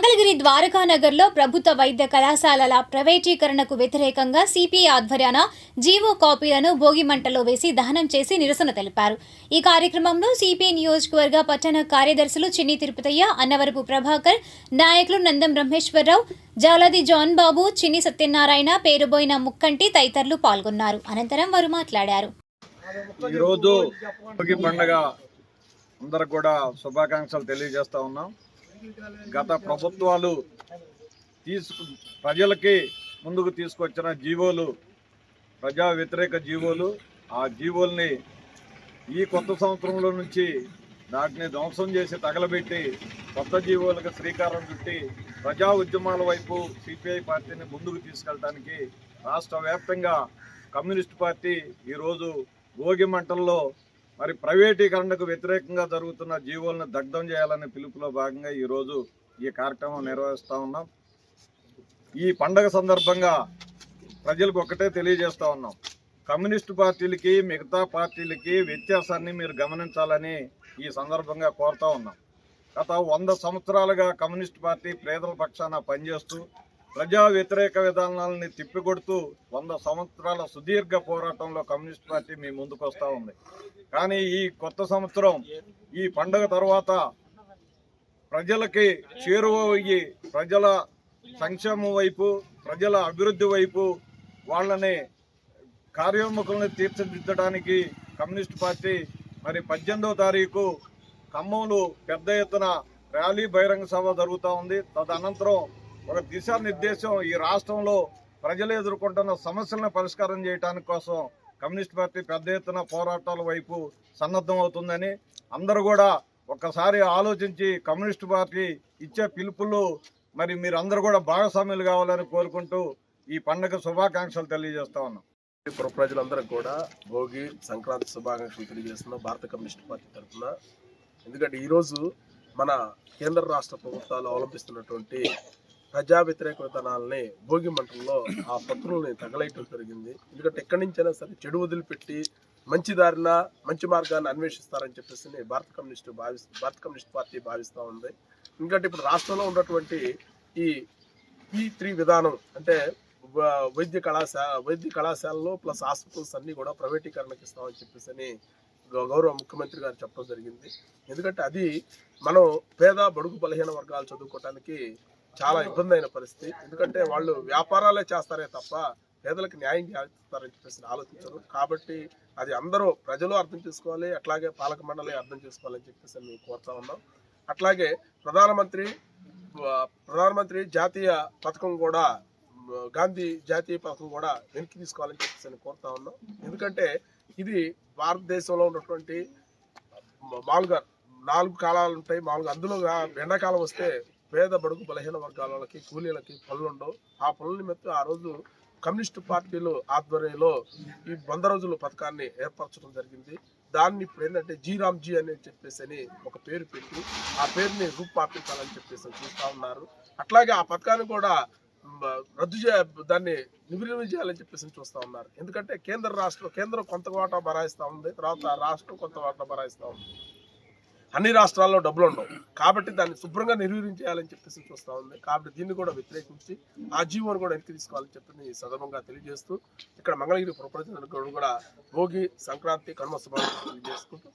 మంగళగిరి ద్వారకానగర్లో ప్రభుత్వ వైద్య కళాశాలల ప్రైవేటీకరణకు వ్యతిరేకంగా సిపిఐ ఆధ్వర్యాన జీవో కాపీలను భోగిమంటలో వేసి దహనం చేసి నిరసన తెలిపారు. ఈ కార్యక్రమంలో సిపిఐ నియోజకవర్గ పట్టణ కార్యదర్శులు చిన్ని తిరుపతయ్య, అన్నవరపు ప్రభాకర్, నాయకులు నందం బ్రహ్మేశ్వరరావు, జాలది జాన్ బాబు, చిన్ని సత్యనారాయణ, పేరుబోయిన ముక్కంటి తదితరులు పాల్గొన్నారు. అనంతరం వారు మాట్లాడారు. ఈరోజు భోగి పండుగ అందరికి కూడా శుభాకాంక్షలు తెలియజేస్తా ఉన్నాం. గత ప్రభుత్వాలు ప్రజలకి ముందుకు తీసుకొచ్చిన జీవోలు ప్రజా వ్యతిరేక జీవోలు, ఆ జీవోల్ని ఈ కొత్త సంవత్సరంలో నుంచి వాటిని ధ్వంసం చేసి తగలబెట్టి కొత్త జీవోలకు శ్రీకారం చుట్టి ప్రజా ఉద్యమాల వైపు సిపిఐ పార్టీని ముందుకు తీసుకెళ్ళడానికి రాష్ట్ర వ్యాప్తంగా కమ్యూనిస్ట్ పార్టీ ఈరోజు భోగి మంటల్లో మరి ప్రైవేటీకరణకు వ్యతిరేకంగా జరుగుతున్న జీవోలను దగ్ధం చేయాలనే పిలుపులో భాగంగా ఈరోజు ఈ కార్యక్రమం నిర్వహిస్తూ ఉన్నాం. ఈ పండగ సందర్భంగా ప్రజలకు ఒకటే తెలియజేస్తూ ఉన్నాం, కమ్యూనిస్టు పార్టీలకి మిగతా పార్టీలకి వ్యత్యాసాన్ని మీరు గమనించాలని ఈ సందర్భంగా కోరుతూ ఉన్నాం. గత 100 సంవత్సరాలుగా కమ్యూనిస్ట్ పార్టీ పేదల పక్షాన పనిచేస్తూ ప్రజా వ్యతిరేక విధానాలని తిప్పికొడుతూ 100 సంవత్సరాల సుదీర్ఘ పోరాటంలో కమ్యూనిస్ట్ పార్టీ మీ ముందుకు వస్తూ ఉంది. కానీ ఈ కొత్త సంవత్సరం ఈ పండుగ తర్వాత ప్రజలకి చేరువ అయ్యి ప్రజల సంక్షేమం వైపు, ప్రజల అభివృద్ధి వైపు వాళ్ళని కార్యోన్ముఖులను తీర్చిదిద్దడానికి కమ్యూనిస్ట్ పార్టీ మరి 18వ తారీఖు ఖమ్మంలో పెద్ద ఎత్తున ర్యాలీ బహిరంగ సభ జరుగుతూ ఉంది. తదనంతరం ఒక దిశానిర్దేశం ఈ రాష్ట్రంలో ప్రజలు ఎదుర్కొంటున్న సమస్యలను పరిష్కారం చేయడానికి కోసం కమ్యూనిస్ట్ పార్టీ పెద్ద ఎత్తున పోరాటాల వైపు సన్నద్ధం అవుతుందని అందరూ కూడా ఒక్కసారి ఆలోచించి కమ్యూనిస్ట్ పార్టీ ఇచ్చే పిలుపులు మరి మీరందరూ కూడా భాగస్వాములు కావాలని కోరుకుంటూ ఈ పండుగ శుభాకాంక్షలు తెలియజేస్తా ఉన్నాం. ప్రజలందరూ కూడా భోగి సంక్రాంతి శుభాకాంక్షలు తెలియజేస్తున్నాం భారత కమ్యూనిస్ట్ పార్టీ తరఫున. ఎందుకంటే ఈరోజు మన కేంద్ర రాష్ట్ర ప్రభుత్వాలు అవలంబిస్తున్నటువంటి ప్రజా వ్యతిరేక విధానాలని భోగి మంటల్లో ఆ పత్రుల్ని తగలేయటం జరిగింది. ఎందుకంటే ఎక్కడి నుంచైనా సరే చెడు వదిలిపెట్టి మంచి దారిన మంచి మార్గాన్ని అన్వేషిస్తారని చెప్పేసి భారత కమ్యూనిస్ట్ పార్టీ భావిస్తూ ఉంది. ఎందుకంటే ఇప్పుడు రాష్ట్రంలో ఉన్నటువంటి ఈ P3 విధానం అంటే వైద్య కళాశాలలో ప్లస్ హాస్పిటల్స్ అన్నీ కూడా ప్రైవేటీకరణకి ఇస్తామని చెప్పేసి గౌరవ ముఖ్యమంత్రి గారు చెప్పడం జరిగింది. ఎందుకంటే అది మనం పేద బడుగు బలహీన వర్గాలు చదువుకోవటానికి చాలా ఇబ్బంది అయిన పరిస్థితి. ఎందుకంటే వాళ్ళు వ్యాపారాలే చేస్తారే తప్ప పేదలకు న్యాయం చేస్తారని చెప్పేసి ఆలోచించరు. కాబట్టి అది అందరూ ప్రజలు అర్థం చేసుకోవాలి, అట్లాగే పాలక మండలి అర్థం చేసుకోవాలని చెప్పేసి మేము కోరుతా ఉన్నాం. అట్లాగే ప్రధానమంత్రి జాతీయ పథకం కూడా, గాంధీ జాతీయ పథకం కూడా వెనక్కి తీసుకోవాలని చెప్పేసి కోరుతా ఉన్నాం. ఎందుకంటే ఇది భారతదేశంలో ఉన్నటువంటి మామూలుగా 4 కాలాలు ఉంటాయి. మామూలుగా అందులో ఎండాకాలం వస్తే పేద బడుగు బలహీన వర్గాల వాళ్ళకి, కూలీలకి పనులు ఉండవు. ఆ పనుల నిమిత్తం ఆ రోజు కమ్యూనిస్టు పార్టీలు ఆధ్వర్యంలో ఈ 100 రోజుల పథకాన్ని ఏర్పరచడం జరిగింది. దాన్ని ఇప్పుడు ఏంటంటే జీరామ్జీ అని చెప్పేసి ఒక పేరు పెట్టి ఆ పేరుని రూపుమాపించాలని చెప్పేసి చూస్తూ ఉన్నారు. అట్లాగే ఆ పథకాన్ని కూడా దాన్ని నిర్వీర్యం చేయాలని చెప్పేసి చూస్తూ ఉన్నారు. ఎందుకంటే కేంద్రం కొంత వాటా బరాయిస్తూ ఉంది, తర్వాత రాష్ట్రం కొంత వాటా బరాయిస్తూ ఉంది. అన్ని రాష్ట్రాల్లో డబ్బులు ఉండవు కాబట్టి దాన్ని శుభ్రంగా నిర్వీర్యం చేయాలని చెప్పేసి చూస్తూ ఉంది. కాబట్టి దీన్ని కూడా వ్యతిరేకించి ఆ జీవోను కూడా వెనక్కి తీసుకోవాలని చెప్పి ఈ సందర్భంగా తెలియజేస్తూ ఇక్కడ మంగళగిరి ప్రజలకు కూడా భోగి సంక్రాంతి కనుమ శుభాకాంక్షలు తెలియజేసుకుంటూ